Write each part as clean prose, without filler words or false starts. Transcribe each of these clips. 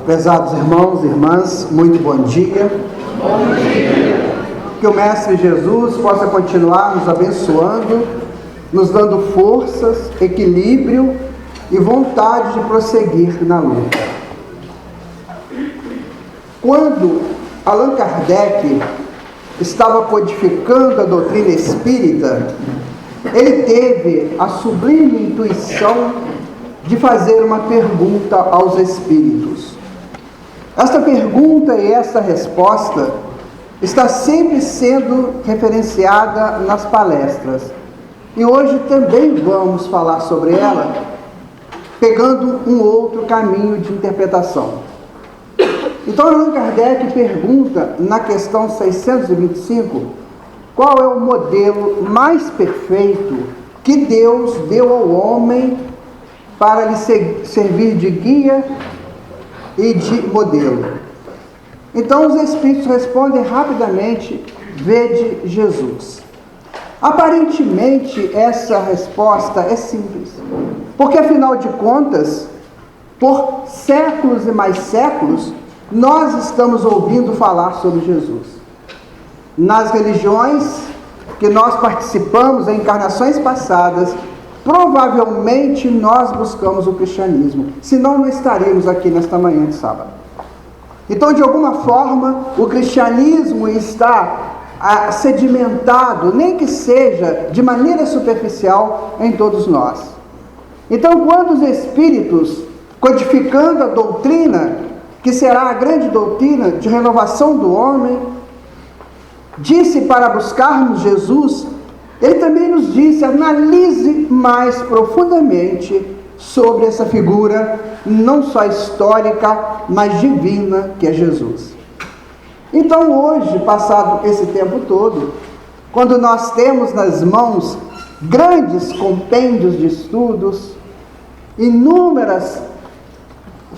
Prezados irmãos e irmãs, muito bom dia. Bom dia. Que o Mestre Jesus possa continuar nos abençoando, nos dando forças, equilíbrio e vontade de prosseguir na luta. Quando Allan Kardec estava codificando a doutrina espírita, ele teve a sublime intuição de fazer uma pergunta aos espíritos. Esta pergunta e essa resposta está sempre sendo referenciada nas palestras. E hoje também vamos falar sobre ela, pegando um outro caminho de interpretação. Então, Allan Kardec pergunta, na questão 625, qual é o modelo mais perfeito que Deus deu ao homem para lhe servir de guia e de modelo. Então os Espíritos respondem rapidamente: vede Jesus. Aparentemente essa resposta é simples, porque afinal de contas, por séculos e mais séculos, nós estamos ouvindo falar sobre Jesus. Nas religiões que nós participamos em encarnações passadas, provavelmente nós buscamos o cristianismo, senão não estaríamos aqui nesta manhã de sábado. Então, de alguma forma, o cristianismo está sedimentado, nem que seja de maneira superficial, em todos nós. Então, quando os Espíritos, codificando a doutrina, que será a grande doutrina de renovação do homem, disse para buscarmos Jesus, ele também nos disse: analise mais profundamente sobre essa figura, não só histórica, mas divina, que é Jesus. Então hoje, passado esse tempo todo, quando nós temos nas mãos grandes compêndios de estudos, inúmeras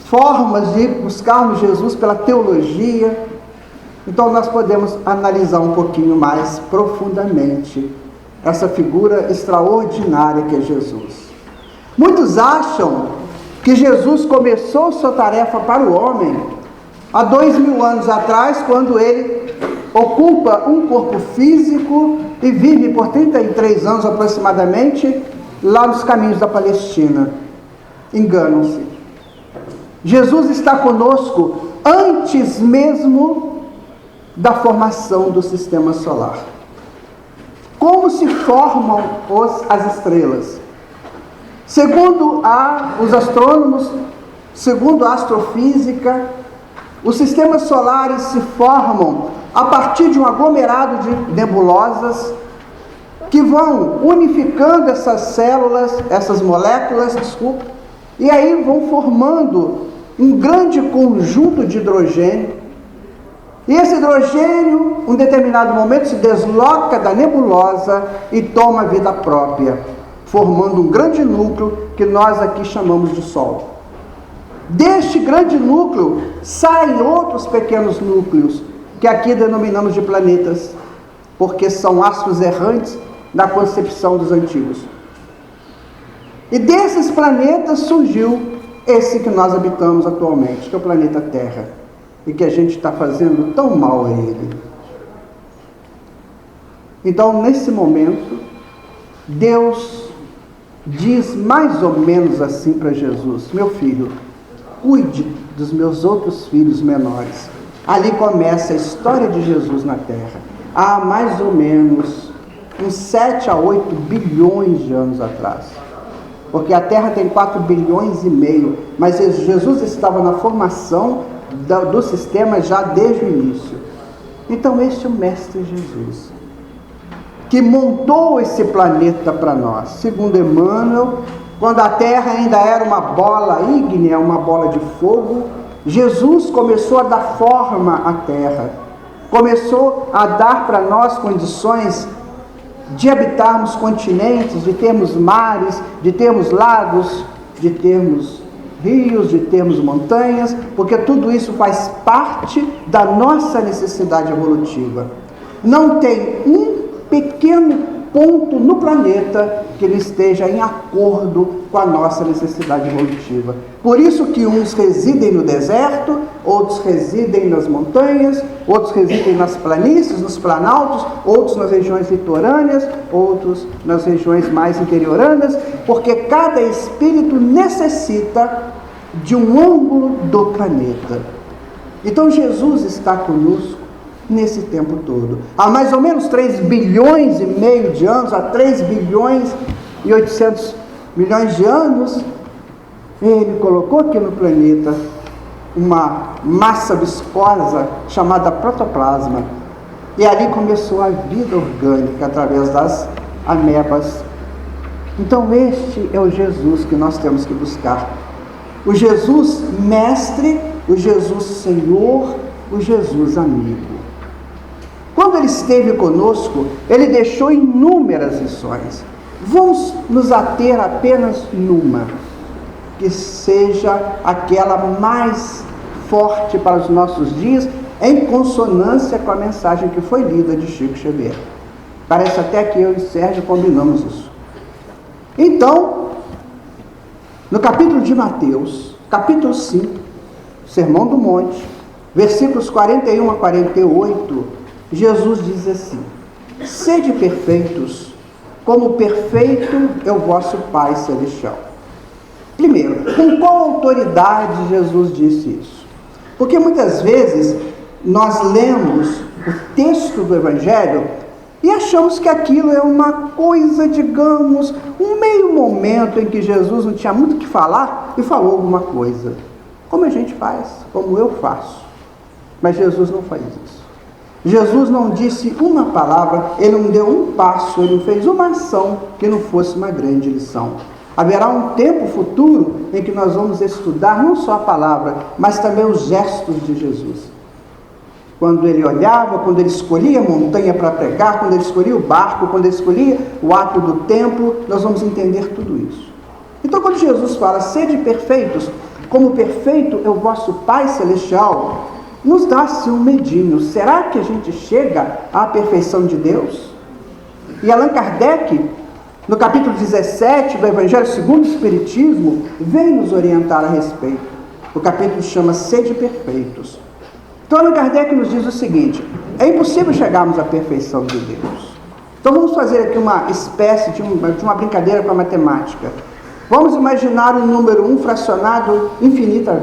formas de buscarmos Jesus pela teologia, então nós podemos analisar um pouquinho mais profundamente essa figura extraordinária que é Jesus. Muitos acham que Jesus começou sua tarefa para o homem há 2000 anos atrás, quando ele ocupa um corpo físico e vive por 33 anos aproximadamente lá nos caminhos da Palestina. Enganam-se. Jesus está conosco antes mesmo da formação do sistema solar. Como se formam as estrelas? Segundo os astrônomos, segundo a astrofísica, os sistemas solares se formam a partir de um aglomerado de nebulosas que vão unificando essas células, essas moléculas, e aí vão formando um grande conjunto de hidrogênio. E esse hidrogênio, em um determinado momento, se desloca da nebulosa e toma vida própria, formando um grande núcleo que nós aqui chamamos de Sol. Deste grande núcleo saem outros pequenos núcleos, que aqui denominamos de planetas, porque são astros errantes da concepção dos antigos. E desses planetas surgiu esse que nós habitamos atualmente, que é o planeta Terra, e que a gente está fazendo tão mal a ele. Então, nesse momento, Deus diz mais ou menos assim para Jesus: meu filho, cuide dos meus outros filhos menores. Ali começa a história de Jesus na Terra, há mais ou menos uns 7 a 8 bilhões de anos atrás. Porque a Terra tem 4 bilhões e meio, mas Jesus estava na formação do sistema já desde o início. Então este é o Mestre Jesus, que montou esse planeta para nós. Segundo Emmanuel, quando a Terra ainda era uma bola ígnea, uma bola de fogo, Jesus começou a dar forma à Terra, começou a dar para nós condições de habitarmos continentes, de termos mares, de termos lagos, de termos rios, de termos montanhas, porque tudo isso faz parte da nossa necessidade evolutiva. Não tem um pequeno ponto no planeta que ele esteja em acordo com a nossa necessidade evolutiva. Por isso que uns residem no deserto, outros residem nas montanhas, outros residem nas planícies, nos planaltos, outros nas regiões litorâneas, outros nas regiões mais interioranas, porque cada espírito necessita de um ângulo do planeta. Então Jesus está conosco nesse tempo todo. Há mais ou menos 3 bilhões e meio de anos, há 3 bilhões e 800 milhões de anos, ele colocou aqui no planeta uma massa viscosa chamada protoplasma. E ali começou a vida orgânica através das amebas. Então este é o Jesus que nós temos que buscar. O Jesus mestre, o Jesus Senhor, o Jesus amigo. Quando ele esteve conosco, ele deixou inúmeras lições. Vamos nos ater apenas numa, que seja aquela mais forte para os nossos dias, em consonância com a mensagem que foi lida de Chico Xavier. Parece até que eu e Sérgio combinamos isso. Então, no capítulo de Mateus, capítulo 5, Sermão do Monte, versículos 41 a 48, Jesus diz assim: sede perfeitos, como perfeito é o vosso Pai Celestial. Primeiro, com qual autoridade Jesus disse isso? Porque muitas vezes nós lemos o texto do Evangelho e achamos que aquilo é uma coisa, digamos, um meio momento em que Jesus não tinha muito o que falar e falou alguma coisa. Como a gente faz, como eu faço. Mas Jesus não faz isso. Jesus não disse uma palavra, ele não deu um passo, ele não fez uma ação que não fosse uma grande lição. Haverá um tempo futuro em que nós vamos estudar não só a palavra, mas também os gestos de Jesus. Quando ele olhava, quando ele escolhia a montanha para pregar, quando ele escolhia o barco, quando ele escolhia o ato do templo, nós vamos entender tudo isso. Então, quando Jesus fala, sede perfeitos, como perfeito é o vosso Pai Celestial, nos dá-se um medinho. Será que a gente chega à perfeição de Deus? E Allan Kardec, no capítulo 17 do Evangelho segundo o Espiritismo, vem nos orientar a respeito. O capítulo chama Sede Perfeitos. Então Allan Kardec nos diz o seguinte: é impossível chegarmos à perfeição de Deus. Então vamos fazer aqui uma espécie de uma brincadeira com a matemática. Vamos imaginar um número 1 fracionado infinitas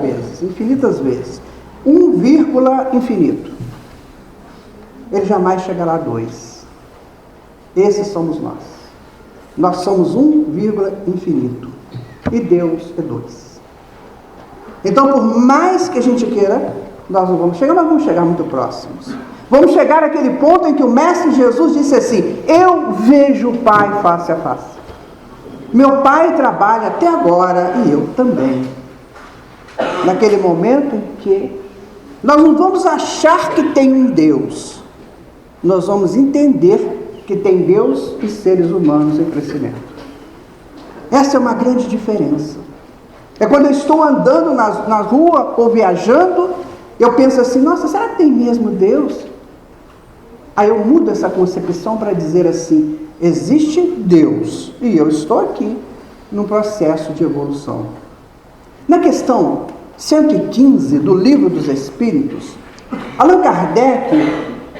vezes. 1, infinito. Ele jamais chegará a 2. Esses somos nós. Nós somos 1, infinito. E Deus é 2. Então, por mais que a gente queira, nós não vamos chegar, mas vamos chegar muito próximos. Vamos chegar àquele ponto em que o Mestre Jesus disse assim: eu vejo o Pai face a face. Meu Pai trabalha até agora e eu também. Naquele momento em que nós não vamos achar que tem um Deus, nós vamos entender que tem Deus e seres humanos em crescimento. Essa é uma grande diferença. É quando eu estou andando na rua ou viajando, eu penso assim: nossa, será que tem mesmo Deus? Aí eu mudo essa concepção para dizer assim: existe Deus e eu estou aqui num processo de evolução. Na questão 115 do Livro dos Espíritos, Allan Kardec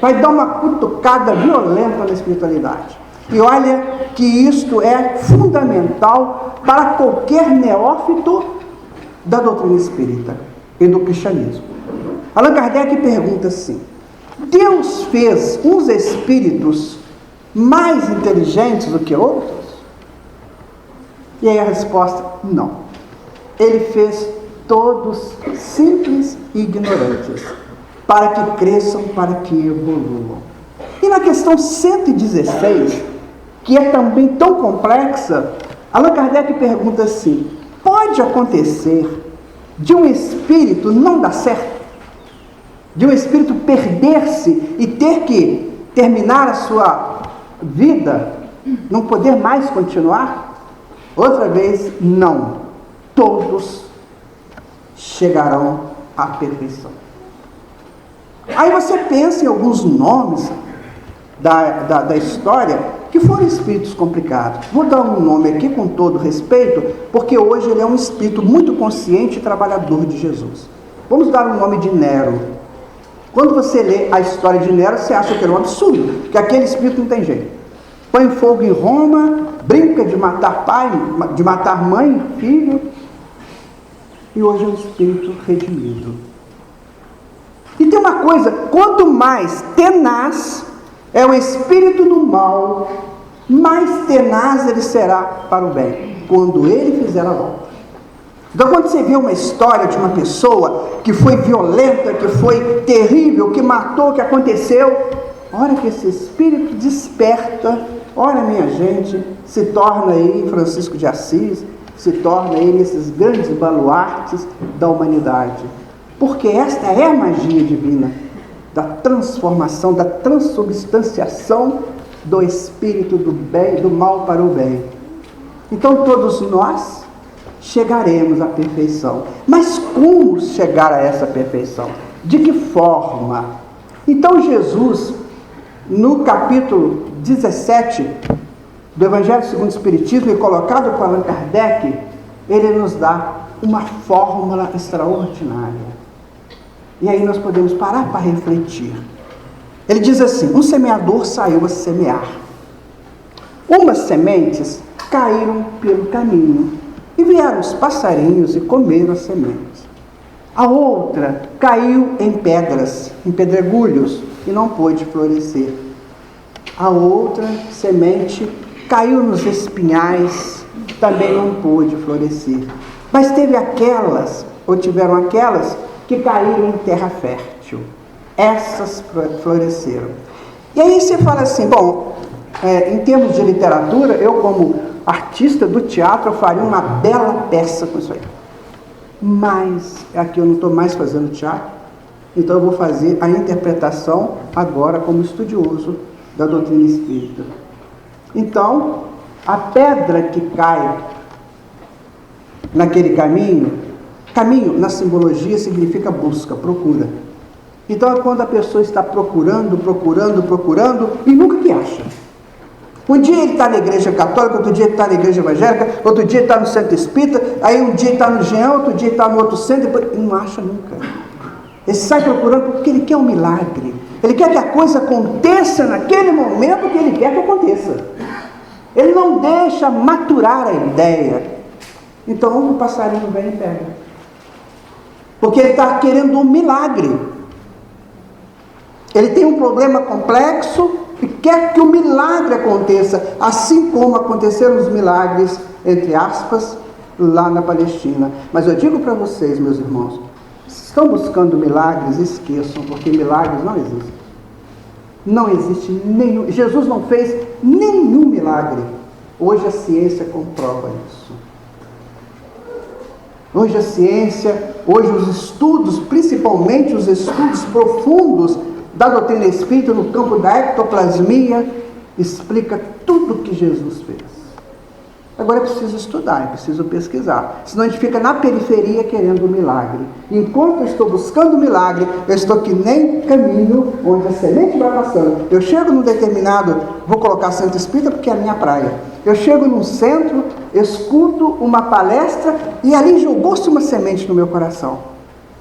vai dar uma cutucada violenta na espiritualidade. E olha que isto é fundamental para qualquer neófito da doutrina espírita e do cristianismo. Allan Kardec pergunta assim: Deus fez uns espíritos mais inteligentes do que outros? E aí a resposta: não. Ele fez todos simples e ignorantes, para que cresçam, para que evoluam. E na questão 116, que é também tão complexa, Allan Kardec pergunta assim: pode acontecer de um espírito não dar certo? De um espírito perder-se e ter que terminar a sua vida, não poder mais continuar? Outra vez, não. Todos chegarão à perfeição. Aí você pensa em alguns nomes da história que foram espíritos complicados. Vou dar um nome aqui com todo respeito, porque hoje ele é um espírito muito consciente e trabalhador de Jesus. Vamos dar o nome de Nero. Quando você lê a história de Nero, você acha que era um absurdo, que aquele espírito não tem jeito. Põe fogo em Roma, brinca de matar pai, de matar mãe e filho, e hoje é um espírito redimido. E tem uma coisa, quanto mais tenaz é o espírito do mal, mais tenaz ele será para o bem, quando ele fizer a volta. Então, quando você vê uma história de uma pessoa que foi violenta, que foi terrível, que matou, que aconteceu, a hora que esse espírito desperta, olha, minha gente, se torna aí Francisco de Assis, se torna aí nesses grandes baluartes da humanidade. Porque esta é a magia divina, da transformação, da transubstanciação do espírito do bem, do mal para o bem. Então todos nós chegaremos à perfeição. Mas como chegar a essa perfeição? De que forma? Então Jesus, no capítulo 17 do Evangelho segundo o Espiritismo, e colocado por Allan Kardec, ele nos dá uma fórmula extraordinária. E aí nós podemos parar para refletir. Ele diz assim: um semeador saiu a semear. Umas sementes caíram pelo caminho, e vieram os passarinhos e comeram as sementes. A outra caiu em pedras, em pedregulhos, e não pôde florescer. A outra semente caiu nos espinhais, também não pôde florescer. Mas tiveram aquelas que caíram em terra fértil. Essas floresceram. E aí você fala assim, bom, em termos de literatura, eu como artista do teatro, eu faria uma bela peça com isso aí. Mas aqui eu não estou mais fazendo teatro, então eu vou fazer a interpretação agora como estudioso da doutrina espírita. Então, a pedra que cai naquele caminho na simbologia significa busca, procura. Então é quando a pessoa está procurando e nunca que acha. Um dia ele está na igreja católica, outro dia ele está na igreja evangélica, outro dia ele está no centro espírita, aí um dia ele está no Jean, outro dia ele está no outro centro, e não acha nunca. Ele sai procurando porque ele quer um milagre. Ele quer que a coisa aconteça naquele momento que ele quer que aconteça. Ele não deixa maturar a ideia. Então o passarinho vem e pega. Porque ele está querendo um milagre. Ele tem um problema complexo e quer que o milagre aconteça, assim como aconteceram os milagres, entre aspas, lá na Palestina. Mas eu digo para vocês, meus irmãos, se estão buscando milagres, esqueçam, porque milagres não existem. Não existe nenhum. Jesus não fez nenhum milagre. Hoje a ciência comprova isso. Hoje a ciência, hoje os estudos, principalmente os estudos profundos da doutrina espírita no campo da ectoplasmia, explica tudo o que Jesus fez. Agora é preciso estudar, é preciso pesquisar. Senão a gente fica na periferia querendo um milagre. Enquanto eu estou buscando o milagre, eu estou que nem caminho onde a semente vai passando. Eu chego num determinado, vou colocar centro espírita porque é a minha praia. Eu chego num centro, escuto uma palestra e ali jogou-se uma semente no meu coração.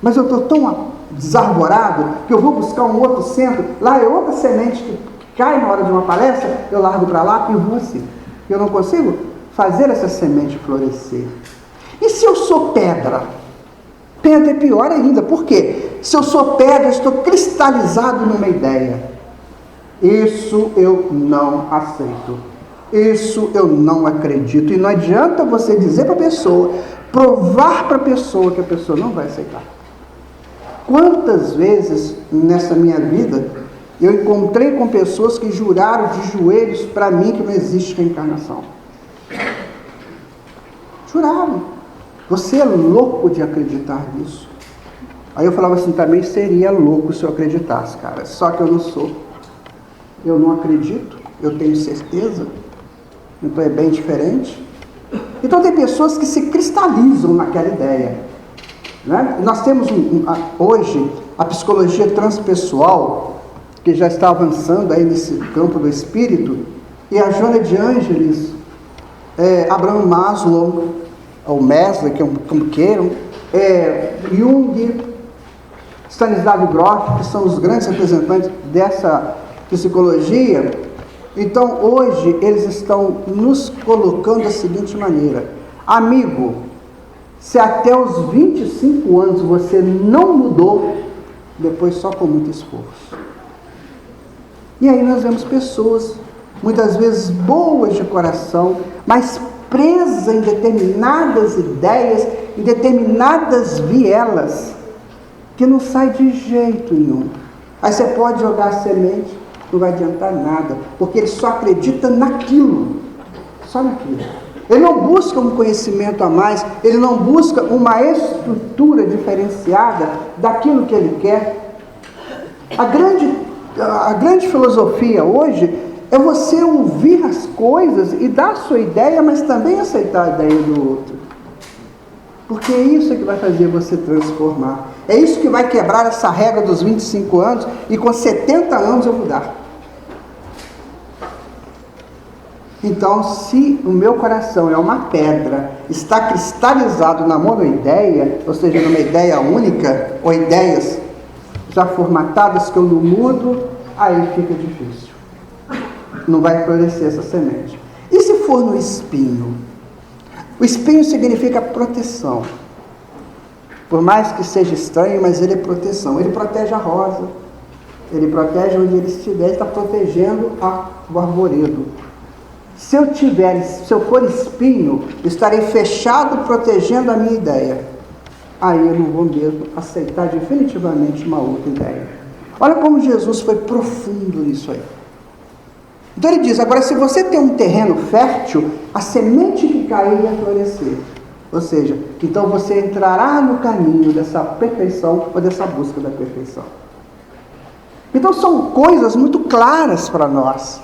Mas eu estou tão desarvorado que eu vou buscar um outro centro, lá é outra semente que cai na hora de uma palestra, eu largo para lá e vou assim. Eu não consigo fazer essa semente florescer. E se eu sou pedra? Pedra é pior ainda. Por quê? Se eu sou pedra, eu estou cristalizado numa ideia. Isso eu não aceito. Isso eu não acredito. E não adianta você dizer para a pessoa, provar para a pessoa que a pessoa não vai aceitar. Quantas vezes nessa minha vida eu encontrei com pessoas que juraram de joelhos para mim que não existe reencarnação. Juraram. Você é louco de acreditar nisso. Aí eu falava assim, também seria louco se eu acreditasse, cara. Só que eu não sou. Eu não acredito, eu tenho certeza. Então é bem diferente. Então tem pessoas que se cristalizam naquela ideia. Né? Nós temos hoje a psicologia transpessoal, que já está avançando aí nesse campo do espírito, e a Joana de Ângeles, Abraham Maslow, ou Maslow, como queiram, Jung, Stanislav Grof, que são os grandes representantes dessa psicologia. Então, hoje, eles estão nos colocando da seguinte maneira: amigo, se até os 25 anos você não mudou, depois só com muito esforço. E aí nós vemos pessoas, muitas vezes boas de coração, mas presas em determinadas ideias, em determinadas vielas, que não sai de jeito nenhum. Aí você pode jogar a semente, não vai adiantar nada, porque ele só acredita naquilo, só naquilo. Ele não busca um conhecimento a mais, ele não busca uma estrutura diferenciada daquilo que ele quer. A grande filosofia hoje é você ouvir as coisas e dar a sua ideia, mas também aceitar a ideia do outro. Porque é isso que vai fazer você transformar. É isso que vai quebrar essa regra dos 25 anos e com 70 anos eu mudar. Então, se o meu coração é uma pedra, está cristalizado na monoideia, ou seja, numa ideia única, ou ideias já formatadas que eu não mudo, aí fica difícil. Não vai florescer essa semente. E se for no espinho? O espinho significa proteção. Por mais que seja estranho, mas ele é proteção. Ele protege a rosa, ele protege onde ele estiver, ele está protegendo o arvoredo. Se eu for espinho, estarei fechado protegendo a minha ideia. Aí eu não vou mesmo aceitar definitivamente uma outra ideia. Olha como Jesus foi profundo nisso aí. Então ele diz, agora se você tem um terreno fértil, a semente que cair vai florescer. Ou seja, então você entrará no caminho dessa perfeição ou dessa busca da perfeição. Então são coisas muito claras para nós.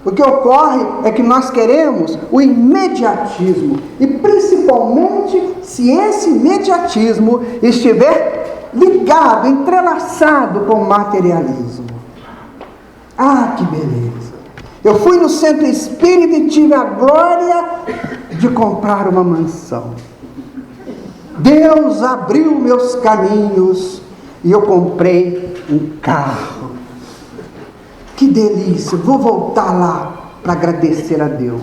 O que ocorre é que nós queremos o imediatismo, e principalmente se esse imediatismo estiver ligado, entrelaçado com o materialismo. Ah, que beleza! Eu fui no centro espírita e tive a glória de comprar uma mansão. Deus abriu meus caminhos e eu comprei um carro. Que delícia, vou voltar lá para agradecer a Deus.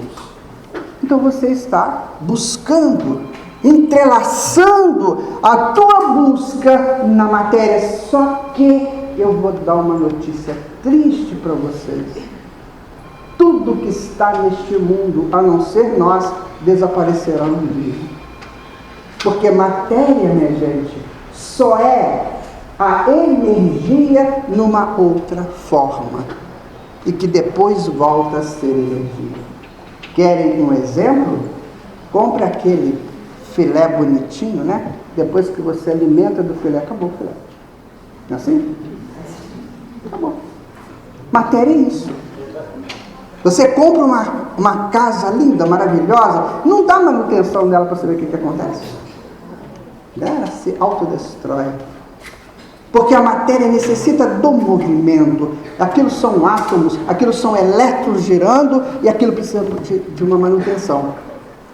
Então você está buscando, entrelaçando a tua busca na matéria. Só que eu vou dar uma notícia triste para vocês. Tudo que está neste mundo, a não ser nós, desaparecerá um dia. Porque matéria, minha gente, só é a energia numa outra forma, e que depois volta a ser energia. Querem um exemplo? Compre aquele filé bonitinho, né? Depois que você alimenta do filé, acabou o filé. Não é assim? Acabou. Matéria é isso. Você compra uma casa linda, maravilhosa, não dá manutenção dela para saber o que acontece. Ela se autodestrói. Porque a matéria necessita do movimento. Aquilo são átomos, aquilo são elétrons girando, e aquilo precisa de uma manutenção.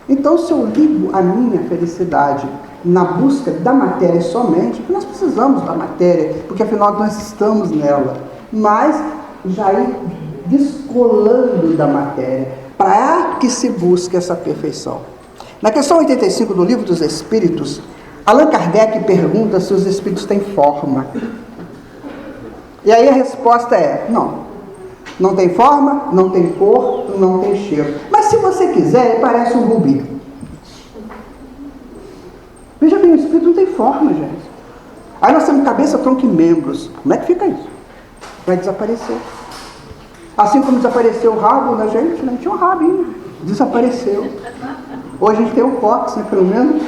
Então, se eu ligo a minha felicidade na busca da matéria somente, nós precisamos da matéria, porque afinal nós estamos nela, mas já ir descolando da matéria, para que se busque essa perfeição. Na questão 85 do Livro dos Espíritos, Allan Kardec pergunta se os espíritos têm forma. E aí a resposta é, não tem forma, não tem cor, não tem cheiro. Mas se você quiser, ele parece um rubi. Veja bem, o espírito não tem forma, gente. Aí nós temos cabeça, tronco e membros. Como é que fica isso? Vai desaparecer. Assim como desapareceu o rabo da gente, né? Tinha um rabinho, desapareceu. Hoje a gente tem o cóccix, né? Pelo menos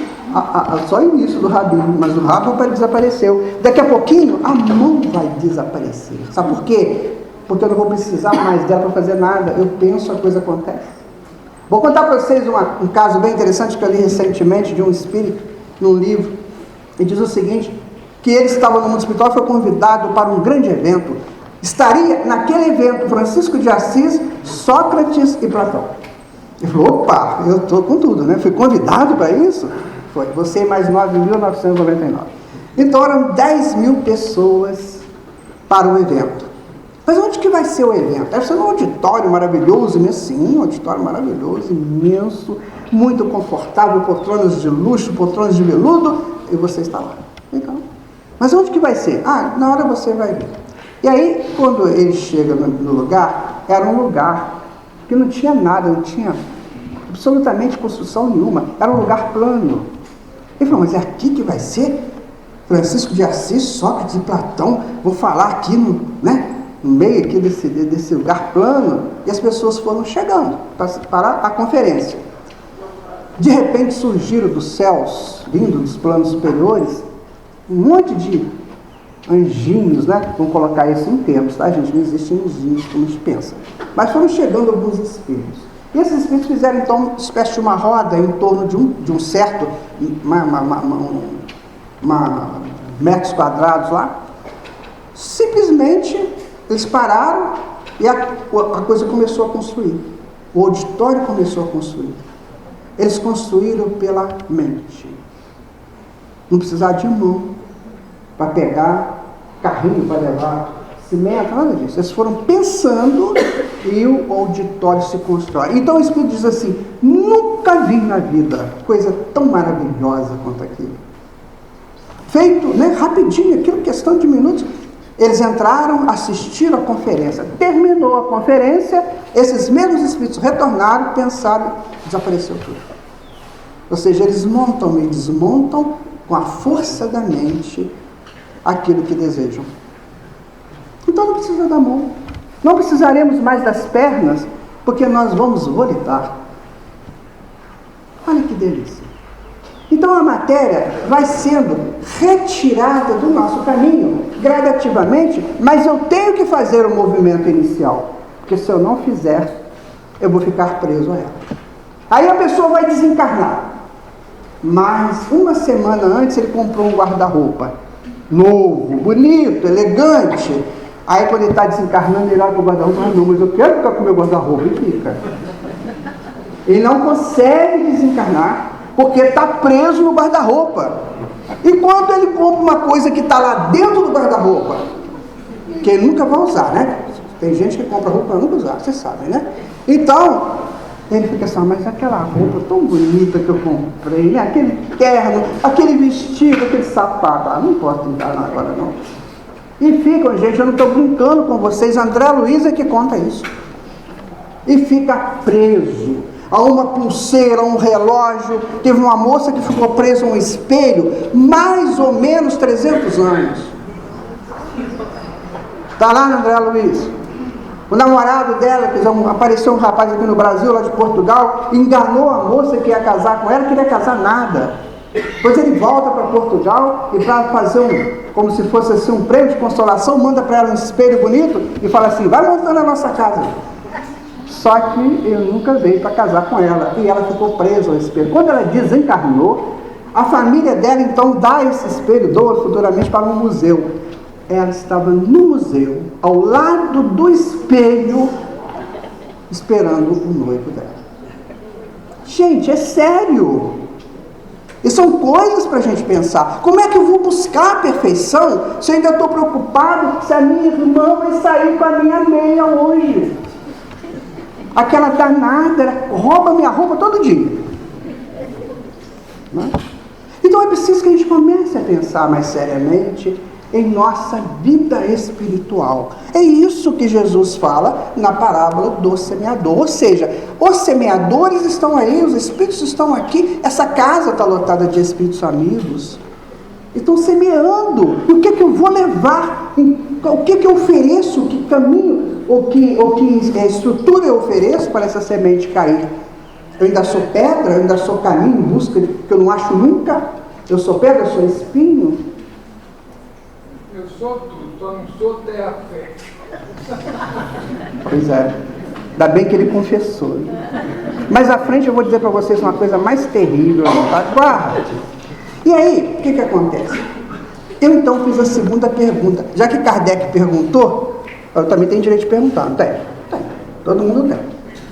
só o início do rabinho, mas o rabo desapareceu. Daqui a pouquinho a mão vai desaparecer. Sabe por quê? Porque eu não vou precisar mais dela para fazer nada. Eu penso, a coisa acontece. Vou contar para vocês um caso bem interessante que eu li recentemente de um espírito num livro. E diz o seguinte, que ele estava no mundo espiritual e foi convidado para um grande evento. Estaria naquele evento Francisco de Assis, Sócrates e Platão. Ele falou, opa, eu estou com tudo, né? Fui convidado para isso? Foi, você mais 9.999. Então eram 10.000 pessoas para o evento. Mas onde que vai ser o evento? Deve ser num auditório maravilhoso, né? Sim, um auditório maravilhoso, imenso, muito confortável, poltronas de luxo, poltronas de veludo, e você está lá. Então, mas onde que vai ser? Ah, na hora você vai ver. E aí, quando ele chega no lugar, era um lugar que não tinha nada, não tinha absolutamente construção nenhuma, era um lugar plano. Ele falou, mas é aqui que vai ser? Francisco de Assis, Sócrates e Platão vão falar aqui no meio aqui desse lugar plano, e as pessoas foram chegando para a conferência. De repente surgiram dos céus, vindo dos planos superiores, um monte de anjinhos, né? Vamos colocar isso em termos, tá, gente? Não existem anjinhos como a gente pensa. Mas foram chegando alguns espíritos. E esses espíritos fizeram, então, uma espécie de uma roda em torno de um certo metros quadrados lá. Simplesmente, eles pararam e a coisa começou a construir. O auditório começou a construir. Eles construíram pela mente. Não precisava de mão para pegar carrinho para levar cimento, nada disso. Eles foram pensando e o auditório se constrói. Então o Espírito diz assim, nunca vi na vida coisa tão maravilhosa quanto aquilo. Feito, né, rapidinho, aquilo, questão de minutos. Eles entraram, assistiram a conferência. Terminou a conferência, esses mesmos espíritos retornaram, pensaram, desapareceu tudo. Ou seja, eles montam e desmontam com a força da mente aquilo que desejam. Então não precisa da mão. Não precisaremos mais das pernas, porque nós vamos volitar. Olha que delícia. Então a matéria vai sendo retirada do nosso caminho, gradativamente, mas eu tenho que fazer o movimento inicial, porque se eu não fizer, eu vou ficar preso a ela. Aí a pessoa vai desencarnar, mas uma semana antes ele comprou um guarda-roupa novo, bonito, elegante. Aí quando ele está desencarnando, ele olha para o guarda-roupa, ah não, mas eu quero ficar com o meu guarda-roupa, e fica. Ele não consegue desencarnar, porque está preso no guarda-roupa. E quando ele compra uma coisa que está lá dentro do guarda-roupa, que ele nunca vai usar, né? Tem gente que compra roupa para nunca usar, vocês sabem, né? Então, ele fica assim, mas aquela roupa tão bonita que eu comprei, né? Aquele terno, aquele vestido, aquele sapato, não posso enganar agora não. E ficam, gente, eu não estou brincando com vocês, André Luiz é que conta isso. E fica preso a uma pulseira, a um relógio. Teve uma moça que ficou presa a um espelho mais ou menos 300 anos. Está lá, André Luiz. O namorado dela, apareceu um rapaz aqui no Brasil, lá de Portugal, enganou a moça que ia casar com ela, não queria casar nada. Depois ele volta para Portugal e para fazer como se fosse assim, um prêmio de consolação, manda para ela um espelho bonito e fala assim, vai montando a nossa casa. Só que ele nunca veio para casar com ela e ela ficou presa ao espelho. Quando ela desencarnou, a família dela então dá esse espelho, doa futuramente para um museu. Ela estava no museu, ao lado do espelho, esperando o noivo dela. Gente, é sério. E são coisas para a gente pensar. Como é que eu vou buscar a perfeição se eu ainda estou preocupado se a minha irmã vai sair com a minha meia hoje? Aquela danada, ela rouba minha roupa todo dia. Não é? Então é preciso que a gente comece a pensar mais seriamente em nossa vida espiritual. É isso que Jesus fala na parábola do semeador. Ou seja, os semeadores estão aí, os espíritos estão aqui, essa casa está lotada de espíritos amigos. Estão semeando. O que eu vou levar? O que eu ofereço? Que caminho? Ou que estrutura eu ofereço para essa semente cair? Eu ainda sou pedra? Eu ainda sou caminho em busca de que eu não acho nunca? Eu sou pedra, eu sou espinho? Eu sou tudo, só não sou terra fértil. Pois é. Ainda bem que ele confessou. Mas à frente eu vou dizer para vocês uma coisa mais terrível, tá? Guarde. E aí, o que acontece? Eu então fiz a segunda pergunta. Já que Kardec perguntou, eu também tenho direito de perguntar, não tem? Tem. Todo mundo tem.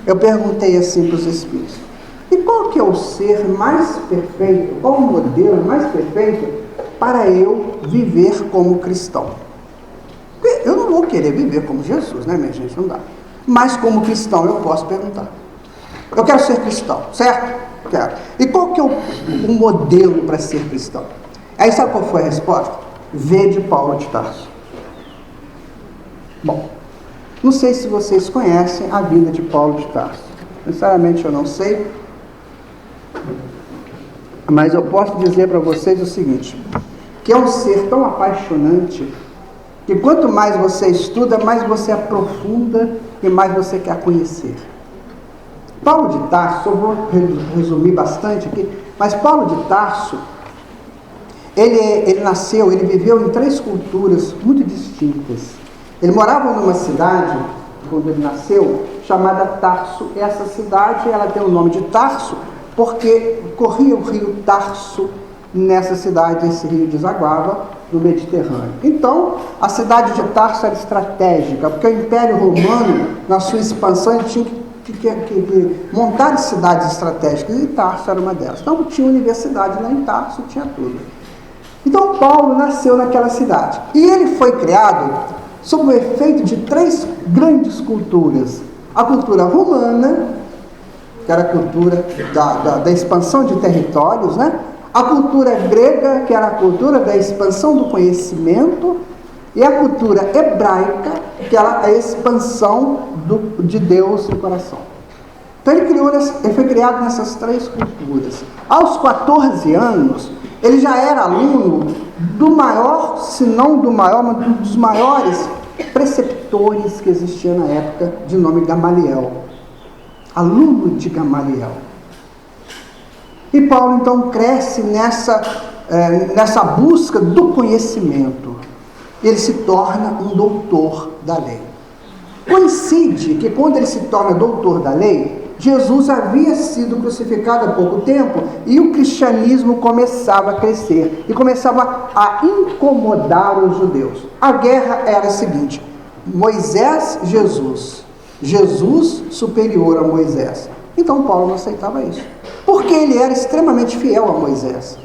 Eu perguntei assim para os espíritos: e qual que é o ser mais perfeito, qual o modelo mais perfeito para eu viver como cristão? Porque eu não vou querer viver como Jesus, né, minha gente? Não dá. Mas como cristão eu posso perguntar. Eu quero ser cristão, certo? Quero. E qual que é o modelo para ser cristão? Aí sabe qual foi a resposta? Vede Paulo de Tarso. Bom, não sei se vocês conhecem a vida de Paulo de Tarso. Sinceramente eu não sei. Mas eu posso dizer para vocês o seguinte, que é um ser tão apaixonante, que quanto mais você estuda, mais você aprofunda e mais você quer conhecer. Paulo de Tarso, eu vou resumir bastante aqui, mas Paulo de Tarso, ele nasceu, ele viveu em 3 culturas muito distintas. Ele morava numa cidade, quando ele nasceu, chamada Tarso. Essa cidade, ela tem o nome de Tarso, porque corria o rio Tarso nessa cidade, esse rio desaguava no Mediterrâneo. Então, a cidade de Tarso era estratégica, porque o Império Romano, na sua expansão, ele tinha que montar cidades estratégicas, e Tarso era uma delas. Então, tinha universidade lá em Tarso, tinha tudo. Então, Paulo nasceu naquela cidade. E ele foi criado sob o efeito de 3 grandes culturas. A cultura romana, que era a cultura da expansão de territórios, né? A cultura grega, que era a cultura da expansão do conhecimento, e a cultura hebraica, que era a expansão de Deus no coração. Então ele foi criado nessas 3 culturas. Aos 14 anos, ele já era aluno do maior, se não do maior, mas dos maiores preceptores que existia na época, de nome Gamaliel. Aluno de Gamaliel. E Paulo então cresce nessa busca do conhecimento. Ele se torna um doutor da lei. Coincide que quando ele se torna doutor da lei, Jesus havia sido crucificado há pouco tempo e o cristianismo começava a crescer e começava a incomodar os judeus. A guerra era a seguinte: Moisés, Jesus. Jesus superior a Moisés. Então Paulo não aceitava isso, porque ele era extremamente fiel a Moisés.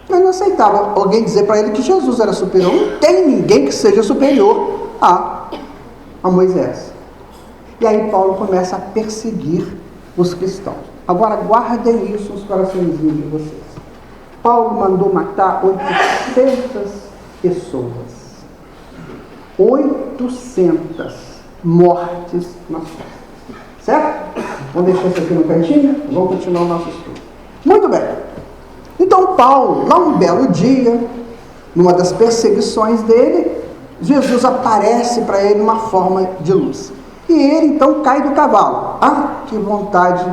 Ele não aceitava alguém dizer para ele que Jesus era superior. Não tem ninguém que seja superior a Moisés. E aí Paulo começa a perseguir os cristãos. Agora guardem isso nos coraçõezinhos de vocês. Paulo mandou matar 800 pessoas. 800 mortes na fé. Certo? Vamos deixar isso aqui no cantinho? Vamos continuar o nosso estudo. Muito bem. Então Paulo, lá um belo dia, numa das perseguições dele, Jesus aparece para ele numa forma de luz. E ele então cai do cavalo. Ah, que vontade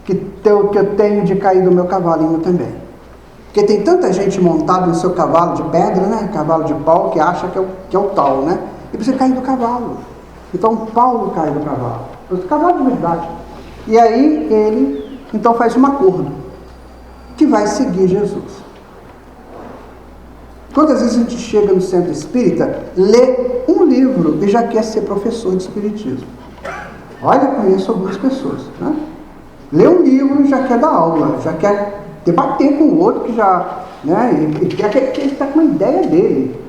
que eu tenho de cair do meu cavalinho também. Porque tem tanta gente montada no seu cavalo de pedra, né? Cavalo de pau, que acha que é o tal, né? E você cai do cavalo. Então Paulo cai do cavalo. O cavalo de verdade. E aí ele então faz um acordo que vai seguir Jesus. Quantas vezes a gente chega no centro espírita, lê um livro e já quer ser professor de espiritismo? Olha, conheço algumas pessoas, né? Lê um livro e já quer dar aula, já quer debater com o outro que já, né? E quer que ele está com a ideia dele.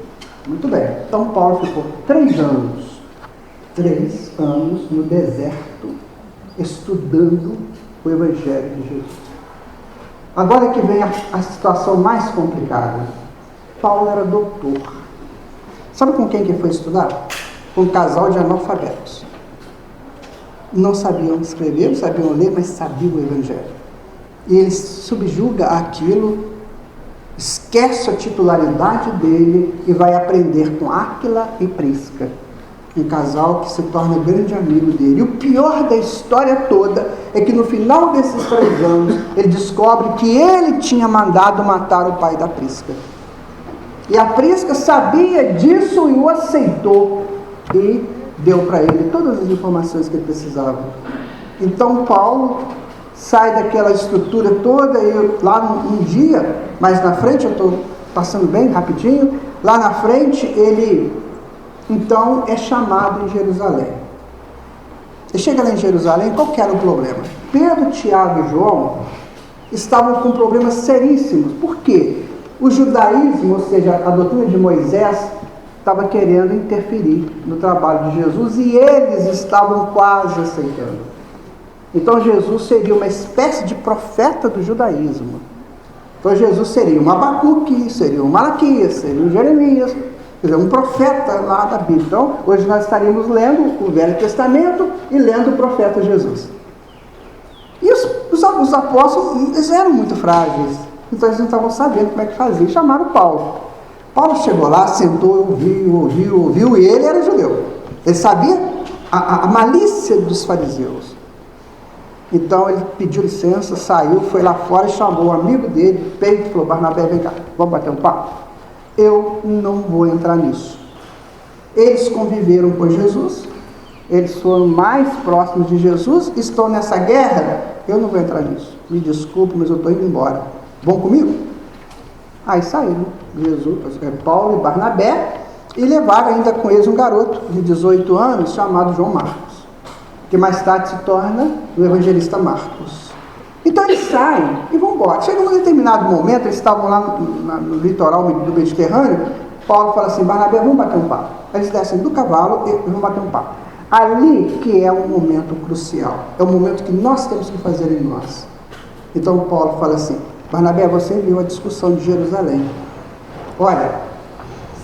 Muito bem. Então Paulo ficou 3 anos no deserto, estudando o Evangelho de Jesus. Agora que vem a situação mais complicada. Paulo era doutor. Sabe com quem que foi estudar? Com um casal de analfabetos. Não sabiam escrever, não sabiam ler, mas sabiam o Evangelho. E ele subjuga aquilo, esquece a titularidade dele e vai aprender com Áquila e Prisca, um casal que se torna grande amigo dele. E o pior da história toda é que no final desses 3 anos, ele descobre que ele tinha mandado matar o pai da Prisca. E a Prisca sabia disso e o aceitou e deu para ele todas as informações que ele precisava. Então Paulo sai daquela estrutura toda e lá um dia, mais na frente, eu estou passando bem rapidinho, lá na frente ele então é chamado em Jerusalém. Ele chega lá em Jerusalém, qual que era o problema? Pedro, Tiago e João estavam com problemas seríssimos. Por quê? O judaísmo, ou seja, a doutrina de Moisés, estava querendo interferir no trabalho de Jesus e eles estavam quase aceitando. Então Jesus seria uma espécie de profeta do judaísmo. Então Jesus seria um Abacuque, seria um Malaquias, seria um Jeremias, quer dizer, um profeta lá da Bíblia. Então hoje nós estaríamos lendo o Velho Testamento e lendo o profeta Jesus. E os apóstolos, eles eram muito frágeis, então eles não estavam sabendo como é que fazia. Chamaram Paulo. Paulo chegou lá, sentou, ouviu, e ele era judeu. Ele sabia a malícia dos fariseus. Então ele pediu licença, saiu, foi lá fora e chamou o amigo dele, Pedro, e falou: Barnabé, vem cá, vamos bater um papo? Eu não vou entrar nisso. Eles conviveram com Jesus, eles foram mais próximos de Jesus, estão nessa guerra, eu não vou entrar nisso. Me desculpe, mas eu estou indo embora. Vão comigo? Aí saíram Jesus, Paulo e Barnabé, e levaram ainda com eles um garoto de 18 anos chamado João Marcos, que mais tarde se torna o evangelista Marcos. Então eles saem e vão embora. Chega num determinado momento, eles estavam lá no litoral do Mediterrâneo. Paulo fala assim: Barnabé, vamos bater um papo. Eles descem do cavalo e vão bater um papo. Ali que é um momento crucial, é o momento que nós temos que fazer em nós. Então Paulo fala assim: Barnabé, você viu a discussão de Jerusalém. Olha,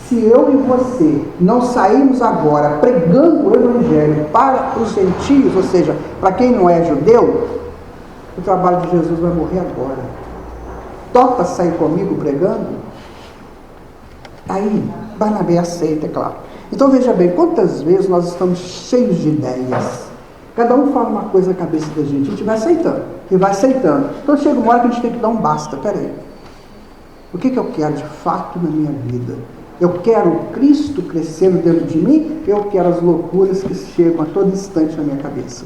se eu e você não sairmos agora pregando o evangelho para os gentios, ou seja, para quem não é judeu, o trabalho de Jesus vai morrer agora. Topa sair comigo pregando? Aí Barnabé aceita, é claro. Então veja bem, quantas vezes nós estamos cheios de ideias. Cada um fala uma coisa na cabeça da gente, a gente vai aceitando, e vai aceitando. Então chega uma hora que a gente tem que dar um basta. Peraí, o que eu quero de fato na minha vida? Eu quero o Cristo crescendo dentro de mim, eu quero as loucuras que chegam a todo instante na minha cabeça.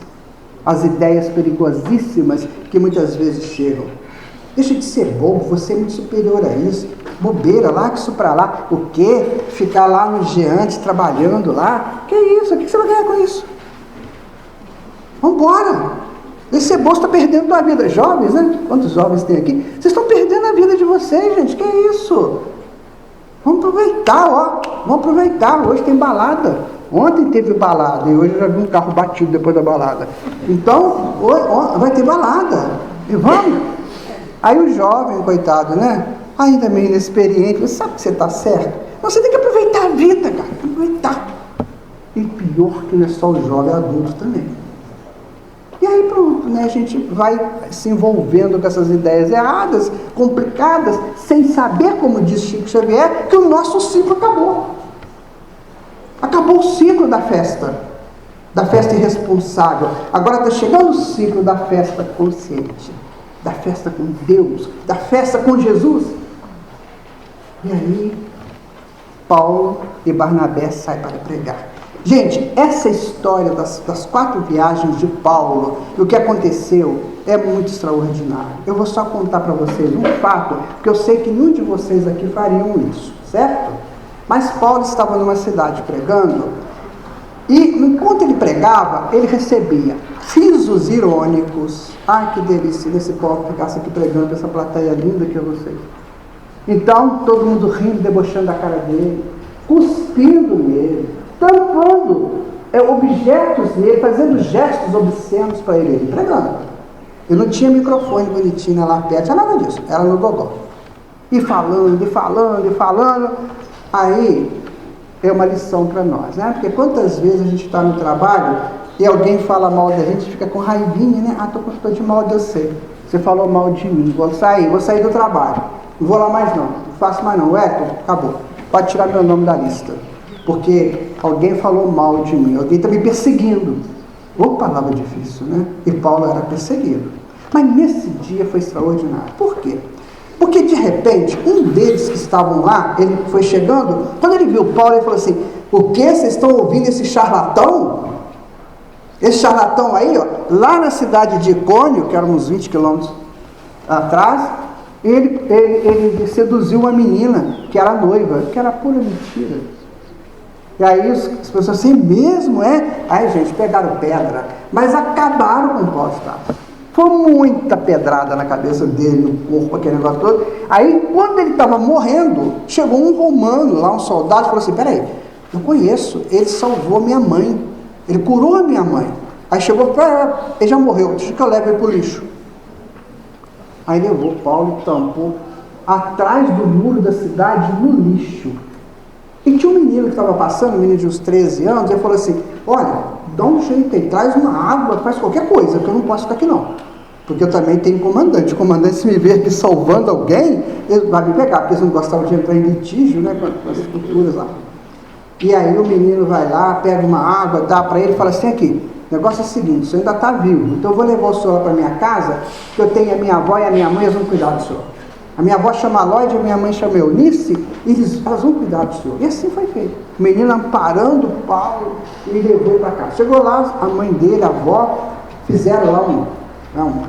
As ideias perigosíssimas que muitas vezes chegam. Deixa de ser bobo, você é muito superior a isso. Bobeira, larga isso pra lá. O quê? Ficar lá no Geante trabalhando lá? Que isso? O que você vai ganhar com isso? Vambora! Esse bolso está perdendo a vida. Jovens, né? Quantos jovens tem aqui? Vocês estão perdendo a vida de vocês, gente. Que isso? Vamos aproveitar, ó. Vamos aproveitar. Hoje tem balada. Ontem teve balada e hoje eu já vi um carro batido depois da balada. Então, vai ter balada. E vamos. Aí o jovem, coitado, né? Ainda meio inexperiente, você sabe que você está certo? Mas você tem que aproveitar a vida, cara. Aproveitar. E pior que não é só o jovem, é adulto também. E aí pronto, né? A gente vai se envolvendo com essas ideias erradas, complicadas, sem saber, como diz Chico Xavier, que o nosso ciclo acabou. Acabou o ciclo da festa irresponsável. Agora está chegando o ciclo da festa consciente, da festa com Deus, da festa com Jesus. E aí, Paulo e Barnabé saem para pregar. Gente, essa história das 4 viagens de Paulo, e o que aconteceu, é muito extraordinário. Eu vou só contar para vocês um fato, porque eu sei que nenhum de vocês aqui fariam isso, certo? Mas Paulo estava numa cidade pregando, e enquanto ele pregava, ele recebia risos irônicos. Ai, que delícia, desse Paulo ficasse aqui pregando, essa plateia linda que é vocês. Então, todo mundo rindo, debochando da cara dele, cuspindo nele, tampando objetos nele, fazendo gestos obscenos para ele pregando. Eu não tinha microfone bonitinho lá perto, não tinha nada disso, era no gogó. E falando, aí é uma lição para nós, né? Porque quantas vezes a gente está no trabalho e alguém fala mal da gente, fica com raivinha, né? Ah, tô de mal de você. Você falou mal de mim, vou sair do trabalho. Não vou lá mais não faço mais não. Acabou. Pode tirar meu nome da lista. Porque alguém falou mal de mim, alguém está me perseguindo. Ô, palavra difícil, né? E Paulo era perseguido. Mas nesse dia foi extraordinário. Por quê? Porque de repente, um deles que estavam lá, ele foi chegando, quando ele viu Paulo, ele falou assim: o que? Vocês estão ouvindo esse charlatão? Esse charlatão aí, ó, lá na cidade de Icônio, que era uns 20 quilômetros atrás, ele seduziu uma menina que era noiva, que era pura mentira. E aí as pessoas assim, mesmo é? Aí, gente, pegaram pedra, mas acabaram com o Paulo de Tarso. Foi muita pedrada na cabeça dele, no corpo, aquele negócio todo. Aí, quando ele estava morrendo, chegou um romano lá, um soldado, e falou assim, peraí, eu conheço, ele salvou minha mãe, ele curou a minha mãe. Aí chegou, ele já morreu, deixa que eu leve ele para o lixo. Aí levou Paulo e tampou atrás do muro da cidade, no lixo. E tinha um menino que estava passando, um menino de uns 13 anos, ele falou assim, olha, dá um jeito aí, traz uma água, faz qualquer coisa, que eu não posso ficar aqui não. Porque eu também tenho comandante. O comandante, se me ver aqui salvando alguém, ele vai me pegar, porque eles não gostavam de entrar em litígio, né, com as estruturas lá. E aí o menino vai lá, pega uma água, dá para ele e fala assim, aqui, o negócio é o seguinte, o senhor ainda está vivo, então eu vou levar o senhor lá para minha casa, que eu tenho a minha avó e a minha mãe, eles vão cuidar do senhor. A minha avó chama Lloyd, a minha mãe chama Eunice, e elas vão cuidar do senhor. E assim foi feito. O menino amparando o Paulo e levou para cá. Chegou lá, a mãe dele, a avó, fizeram lá uma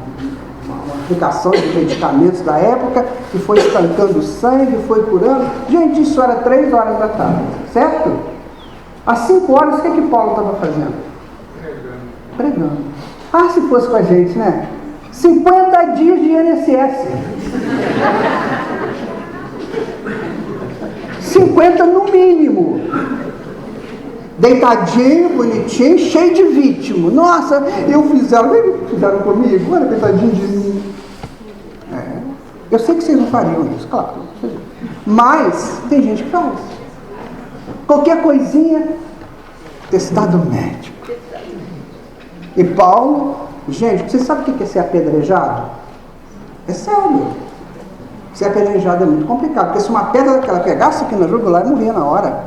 aplicação de medicamentos da época, que foi estancando o sangue, foi curando. Gente, isso era 3 horas da tarde, certo? Às 5 horas, o que Paulo estava fazendo? Pregando. Ah, se fosse com a gente, né? 50 dias de INSS. 50 no mínimo. Deitadinho, bonitinho, cheio de vítima. Nossa, fizeram comigo, olha, coitadinho de mim. Eu sei que vocês não fariam isso, claro. Mas tem gente que faz. Qualquer coisinha, testado médico. E Paulo, gente, você sabe o que é ser apedrejado? É sério. Ser apedrejado é muito complicado, porque se uma pedra daquela pegasse aqui na jugular, morria na hora.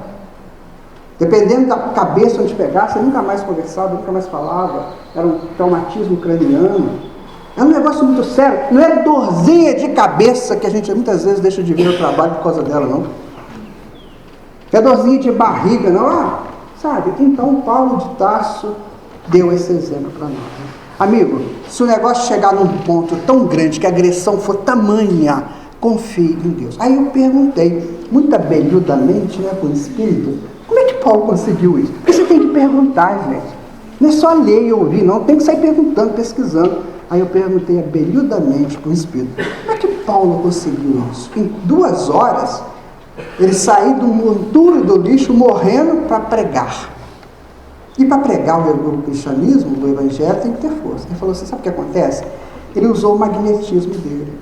Dependendo da cabeça onde pegasse, ele nunca mais conversava, nunca mais falava. Era um traumatismo craniano. É um negócio muito sério. Não é dorzinha de cabeça que a gente muitas vezes deixa de ver o trabalho por causa dela, não. É dorzinha de barriga, não. Sabe? Então, Paulo de Tarso deu esse exemplo para nós. Amigo, se o negócio chegar num ponto tão grande que a agressão for tamanha, confie em Deus. Aí eu perguntei, muito abelhudamente, né, com o Espírito, como é que Paulo conseguiu isso? Porque você tem que perguntar, gente. Não é só ler e ouvir, não. Tem que sair perguntando, pesquisando. Aí eu perguntei abelhudamente com o Espírito, como é que Paulo conseguiu isso? Em 2 horas, ele saiu do monturo do lixo morrendo para pregar. E para pregar o cristianismo, o evangelho, tem que ter força. Ele falou assim, sabe o que acontece? Ele usou o magnetismo dele.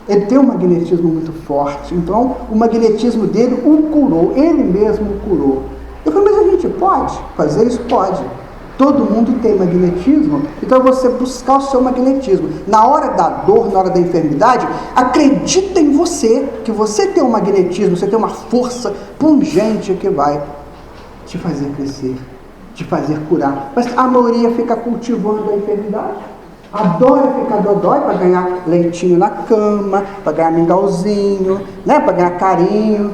Ele tem um magnetismo muito forte. Então, o magnetismo dele o curou. Ele mesmo o curou. Eu falei, mas a gente pode fazer isso? Pode. Todo mundo tem magnetismo. Então, você buscar o seu magnetismo. Na hora da dor, na hora da enfermidade, acredita em você, que você tem um magnetismo, você tem uma força pungente que vai te fazer crescer, te fazer curar. Mas a maioria fica cultivando a enfermidade. Adora ficar dodói para ganhar leitinho na cama, para ganhar mingauzinho, né? Para ganhar carinho.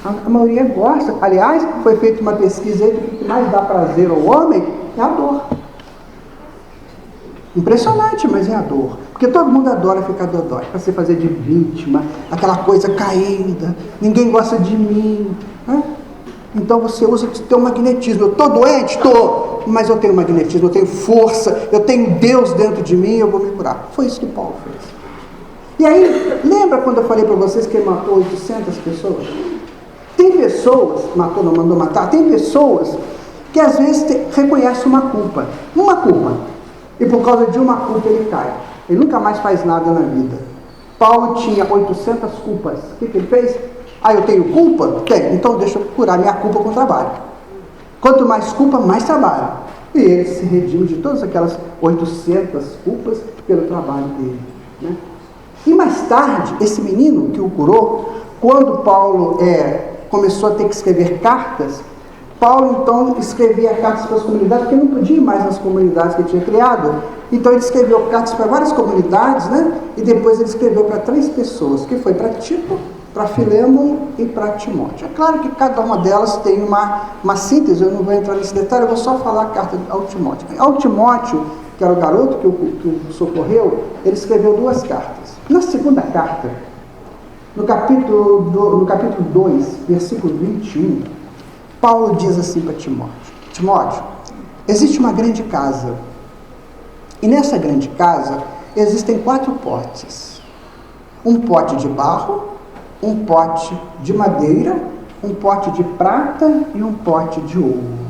A maioria gosta. Aliás, foi feita uma pesquisa aí que o que mais dá prazer ao homem é a dor. Impressionante, mas é a dor. Porque todo mundo adora ficar dodói, para se fazer de vítima, aquela coisa caída, ninguém gosta de mim, né? Então você usa o teu magnetismo. Eu estou doente? Estou, mas eu tenho magnetismo, eu tenho força, eu tenho Deus dentro de mim, eu vou me curar. Foi isso que Paulo fez. E aí, lembra quando eu falei para vocês que ele matou 800 pessoas? Tem pessoas, matou, não mandou matar, tem pessoas que às vezes reconhecem uma culpa, e por causa de uma culpa ele cai. Ele nunca mais faz nada na vida. Paulo tinha 800 culpas. O que ele fez? Ah, eu tenho culpa? Tenho. Então deixa eu curar minha culpa com trabalho. Quanto mais culpa, mais trabalho. E ele se redimiu de todas aquelas 800 culpas pelo trabalho dele, né? E mais tarde, esse menino que o curou, quando Paulo começou a ter que escrever cartas, Paulo então escrevia cartas para as comunidades, porque não podia ir mais nas comunidades que ele tinha criado. Então ele escreveu cartas para várias comunidades, né? E depois ele escreveu para 3 pessoas, que foi para Tito, para Filemon e para Timóteo. É claro que cada uma delas tem uma síntese, eu não vou entrar nesse detalhe, eu vou só falar a carta ao Timóteo. Ao Timóteo, que era o garoto que o socorreu, ele escreveu 2 cartas. Na segunda carta, no capítulo 2, versículo 21, Paulo diz assim para Timóteo: Timóteo, existe uma grande casa. E nessa grande casa existem 4 potes. Um pote de barro, um pote de madeira, um pote de prata e um pote de ouro.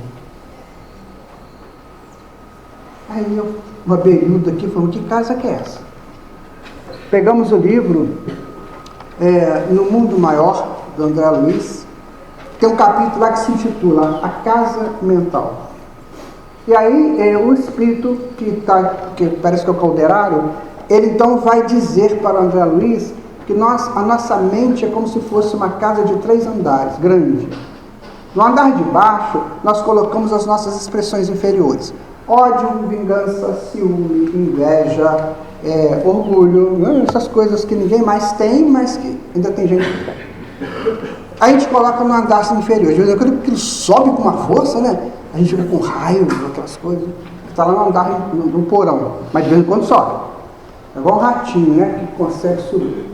Aí eu, uma beluda aqui, falando: que casa que é essa? Pegamos o livro No Mundo Maior, do André Luiz. Tem um capítulo lá que se intitula A Casa Mental. E aí o espírito que parece que é o Calderaro, ele então vai dizer para o André Luiz que a nossa mente é como se fosse uma casa de 3 andares, grande. No andar de baixo, nós colocamos as nossas expressões inferiores: ódio, vingança, ciúme, inveja, orgulho, né? Essas coisas que ninguém mais tem, mas que ainda tem gente que tem. A gente coloca no andar inferior. De vez em quando ele sobe com uma força, né? A gente fica com raiva, aquelas coisas. Está lá no andar, no porão, mas de vez em quando sobe. É igual um ratinho, né? Que consegue subir.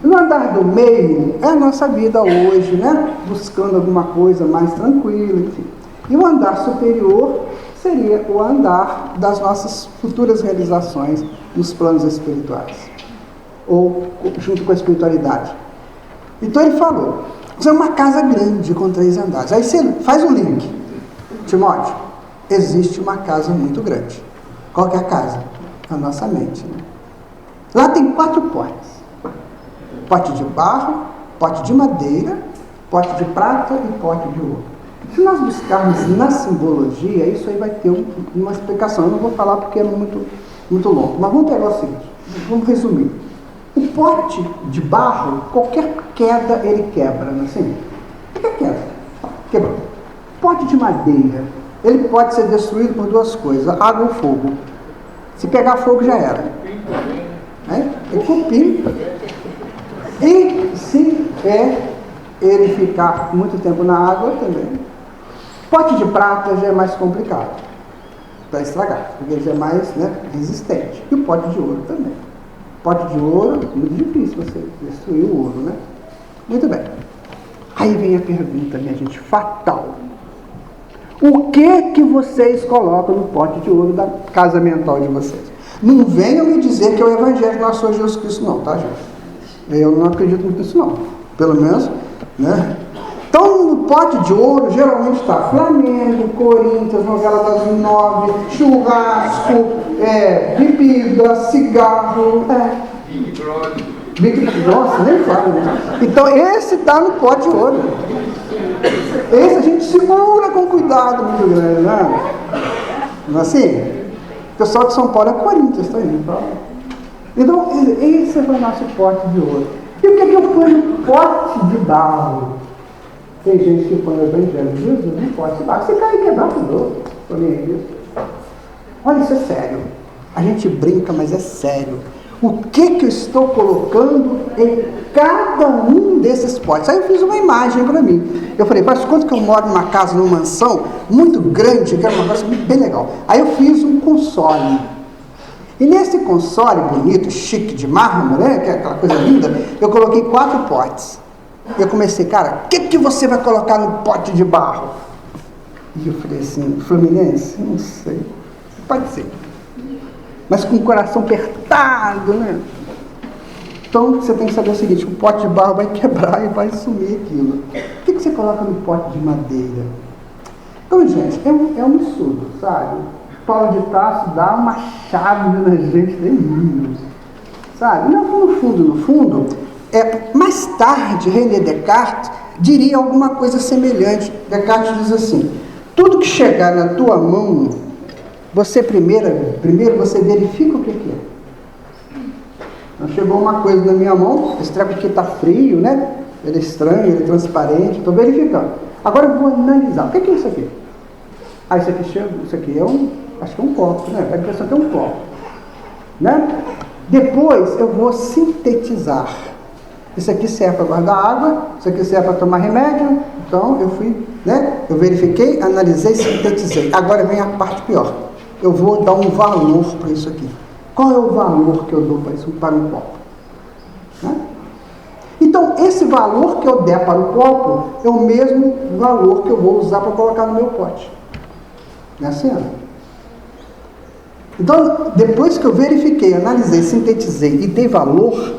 No andar do meio é a nossa vida hoje, né? Buscando alguma coisa mais tranquila, enfim. E o andar superior seria o andar das nossas futuras realizações nos planos espirituais, ou junto com a espiritualidade. Então ele falou: isso é uma casa grande com 3 andares. Aí você faz um link. Timóteo, existe uma casa muito grande. Qual que é a casa? A nossa mente, né? Lá tem 4 potes: pote de barro, pote de madeira, pote de prata e pote de ouro. Se nós buscarmos na simbologia, isso aí vai ter uma explicação. Eu não vou falar porque é muito, muito longo, mas vamos pegar o seguinte, vamos resumir. O pote de barro, qualquer queda ele quebra, não é assim? Qualquer queda, quebra. Pote de madeira, ele pode ser destruído por 2 coisas: água ou fogo. Se pegar fogo, já era. É cupim. E se ele ficar muito tempo na água também. Pote de prata já é mais complicado para estragar, porque ele já é mais, né, resistente. E o pote de ouro também. Pote de ouro, muito difícil você destruir o ouro, né? Muito bem. Aí vem a pergunta, minha gente, fatal. O que vocês colocam no pote de ouro da casa mental de vocês? Não venham me dizer que é o Evangelho do nosso Senhor Jesus Cristo, não, tá, gente? Eu não acredito muito nisso, não. Pelo menos, né? Então, no pote de ouro, geralmente está Flamengo, Corinthians, novela das 9, churrasco, bebida, cigarro, Big Brother. Nossa, nem fala, né? Então, esse está no pote de ouro. Esse a gente segura com cuidado muito grande, né? Não é assim? O pessoal de São Paulo é Corinthians, está indo, tá? Então, esse é o nosso pote de ouro. E o que eu ponho no pote de barro? Tem gente que põe o Evangelho de Jesus no pote de barro. Você cai e quebrar tudo. Olha, isso é sério. A gente brinca, mas é sério. O que eu estou colocando em cada um desses potes? Aí eu fiz uma imagem para mim. Eu falei: faz quanto que eu moro numa casa, numa mansão muito grande, que era uma coisa bem legal. Aí eu fiz um console. E nesse console bonito, chique, de mármore, né, que é aquela coisa linda, eu coloquei 4 potes. Eu comecei: cara, o que você vai colocar no pote de barro? E eu falei assim: Fluminense? Não sei. Pode ser. Mas com o coração apertado, né? Então você tem que saber o seguinte: o pote de barro vai quebrar e vai sumir aquilo. O que você coloca no pote de madeira? Então, gente, é um estudo, sabe? Paulo de Tarso dá uma chave na gente terrível, sabe? No fundo, mais tarde, René Descartes diria alguma coisa semelhante. Descartes diz assim: tudo que chegar na tua mão, você primeiro você verifica o que é. Então, chegou uma coisa na minha mão, esse treco aqui está frio, né? Ele é estranho, ele é transparente, estou verificando. Agora eu vou analisar. O que é isso aqui? Isso aqui acho que é um copo, né? A impressão que é um copo, né? Depois eu vou sintetizar. Isso aqui serve para guardar água, isso aqui serve para tomar remédio. Então eu fui, né? Eu verifiquei, analisei, sintetizei. Agora vem a parte pior. Eu vou dar um valor para isso aqui. Qual é o valor que eu dou para isso, para um copo? Né? Então esse valor que eu der para o copo é o mesmo valor que eu vou usar para colocar no meu pote. Não é assim? Então, depois que eu verifiquei, analisei, sintetizei e dei valor,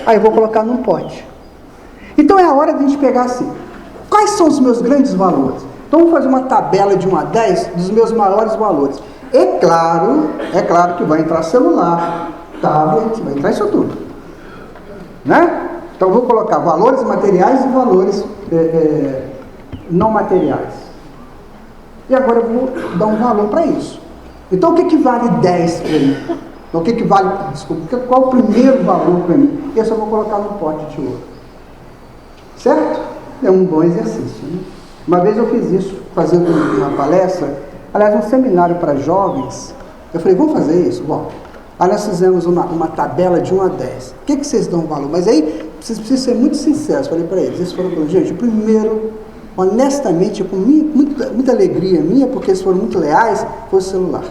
aí eu vou colocar num pote. Então é a hora de a gente pegar assim, quais são os meus grandes valores? Então vamos fazer uma tabela de 1 a 10 dos meus maiores valores. É claro que vai entrar celular, tablet, vai entrar isso tudo. Né? Então eu vou colocar valores materiais e valores não materiais. E agora eu vou dar um valor para isso. Então o que vale 10 para mim? Então, o que vale, desculpa, qual o primeiro valor para mim? Esse eu vou colocar no pote de ouro. Certo? É um bom exercício. Né? Uma vez eu fiz isso, fazendo uma palestra, aliás, um seminário para jovens. Eu falei, vamos fazer isso? Bom, aí nós fizemos uma tabela de 1 a 10. O que vocês dão valor? Mas aí, vocês precisam ser muito sinceros. Falei para eles, eles falaram, gente, o primeiro, honestamente, com muita alegria minha, porque eles foram muito leais, foi o celular.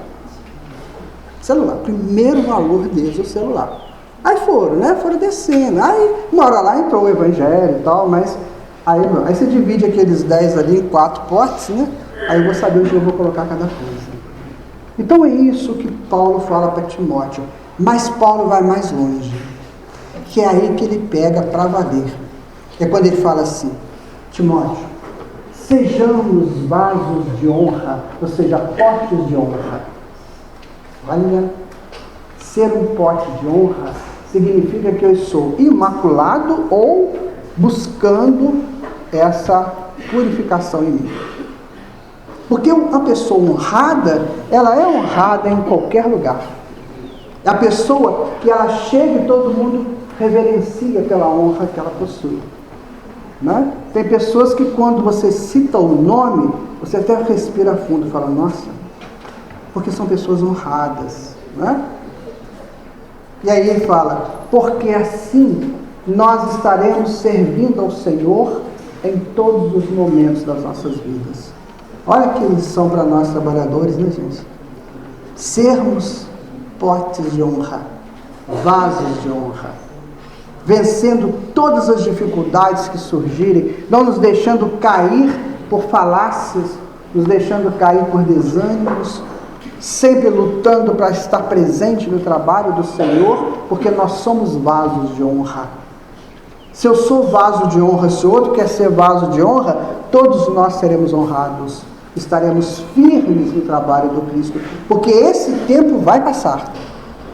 Celular, primeiro valor deles é o celular. Aí foram descendo. Aí, uma hora lá entrou o evangelho e tal, mas aí você divide aqueles 10 ali em 4 potes, né? Aí eu vou saber onde eu vou colocar cada coisa. Então é isso que Paulo fala para Timóteo. Mas Paulo vai mais longe, que é aí que ele pega para valer. É quando ele fala assim, Timóteo, sejamos vasos de honra, ou seja, potes de honra. Olha, ser um pote de honra significa que eu sou imaculado ou buscando essa purificação em mim. Porque a pessoa honrada, ela é honrada em qualquer lugar. É a pessoa que ela chega e todo mundo reverencia pela honra que ela possui. Né? Tem pessoas que quando você cita o nome, você até respira fundo e fala, nossa, porque são pessoas honradas. Né? E aí ele fala, porque assim nós estaremos servindo ao Senhor em todos os momentos das nossas vidas. Olha que lição para nós trabalhadores, né, gente? Sermos potes de honra, vasos de honra, vencendo todas as dificuldades que surgirem, não nos deixando cair por falácias, nos deixando cair por desânimos, sempre lutando para estar presente no trabalho do Senhor, porque nós somos vasos de honra. Se eu sou vaso de honra, se o outro quer ser vaso de honra, todos nós seremos honrados, estaremos firmes no trabalho do Cristo, porque esse tempo vai passar.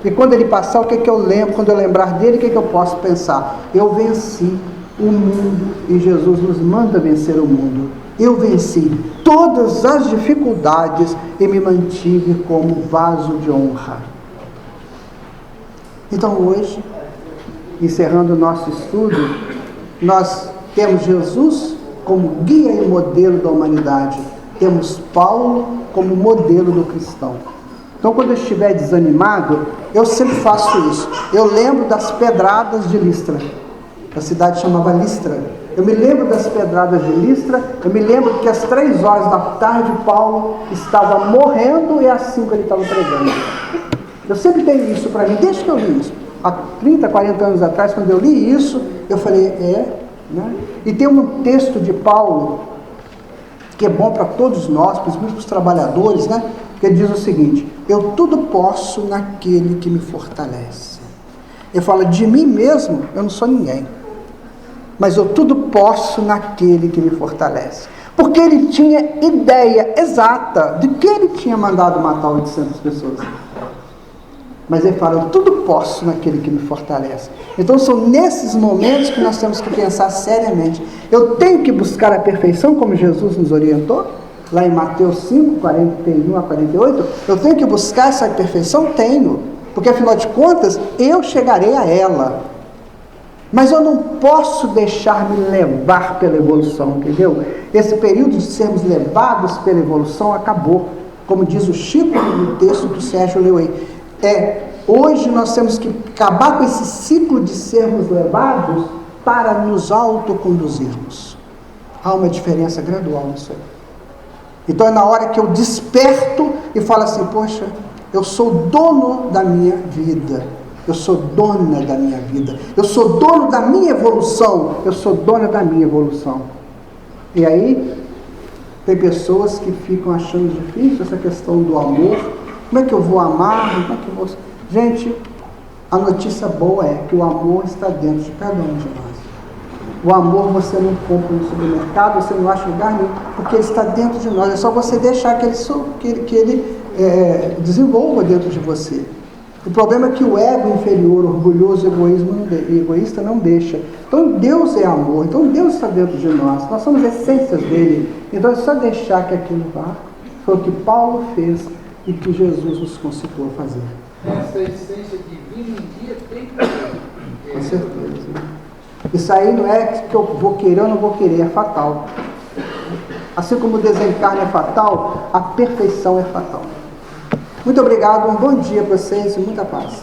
E quando ele passar, o que eu lembro? Quando eu lembrar dele, o que eu posso pensar? Eu venci o mundo e Jesus nos manda vencer o mundo. Eu venci todas as dificuldades e me mantive como vaso de honra. Então hoje, encerrando o nosso estudo, nós temos Jesus como guia e modelo da humanidade. Temos Paulo como modelo do cristão. Então quando eu estiver desanimado, eu sempre faço isso. Eu lembro das pedradas de Listra. A cidade chamava Listra. Eu me lembro das pedradas de Listra, eu me lembro que às 3 horas da tarde Paulo estava morrendo e às 5 ele estava pregando. Eu sempre tenho isso para mim, desde que eu li isso. Há 30, 40 anos atrás, quando eu li isso, eu falei, né? E tem um texto de Paulo, que é bom para todos nós, principalmente para os trabalhadores, né? Que ele diz o seguinte, eu tudo posso naquele que me fortalece. Ele fala, de mim mesmo, eu não sou ninguém. Mas eu tudo posso naquele que me fortalece. Porque ele tinha ideia exata de que ele tinha mandado matar 800 pessoas. Mas ele fala, eu tudo posso naquele que me fortalece. Então são nesses momentos que nós temos que pensar seriamente. Eu tenho que buscar a perfeição, como Jesus nos orientou, lá em Mateus 5, 41 a 48. Eu tenho que buscar essa perfeição? Tenho. Porque afinal de contas, eu chegarei a ela. Mas eu não posso deixar-me levar pela evolução, entendeu? Esse período de sermos levados pela evolução acabou. Como diz o Chico no texto que o Sérgio leu aí. Hoje nós temos que acabar com esse ciclo de sermos levados para nos autoconduzirmos. Há uma diferença gradual nisso aí. Então é na hora que eu desperto e falo assim, poxa, eu sou dono da minha vida. Eu sou dona da minha vida. Eu sou dono da minha evolução. Eu sou dona da minha evolução. E aí, tem pessoas que ficam achando difícil essa questão do amor. Como é que eu vou amar? Como é que eu vou... Gente, a notícia boa é que o amor está dentro de cada um de nós. O amor você não compra no supermercado, você não acha em lugar nenhum, porque ele está dentro de nós. É só você deixar que ele desenvolva dentro de você. O problema é que o ego inferior, orgulhoso, egoísta não deixa. Então Deus é amor, então Deus está dentro de nós. Nós somos essências dele. Então é só deixar que aquilo vá. Foi o que Paulo fez e que Jesus nos conciliou a fazer. Essa essência divina um dia tem que ter. Com certeza. Isso aí não é que eu vou querer ou não vou querer, é fatal. Assim como o desencarne é fatal, a perfeição é fatal. Muito obrigado, um bom dia para vocês e muita paz.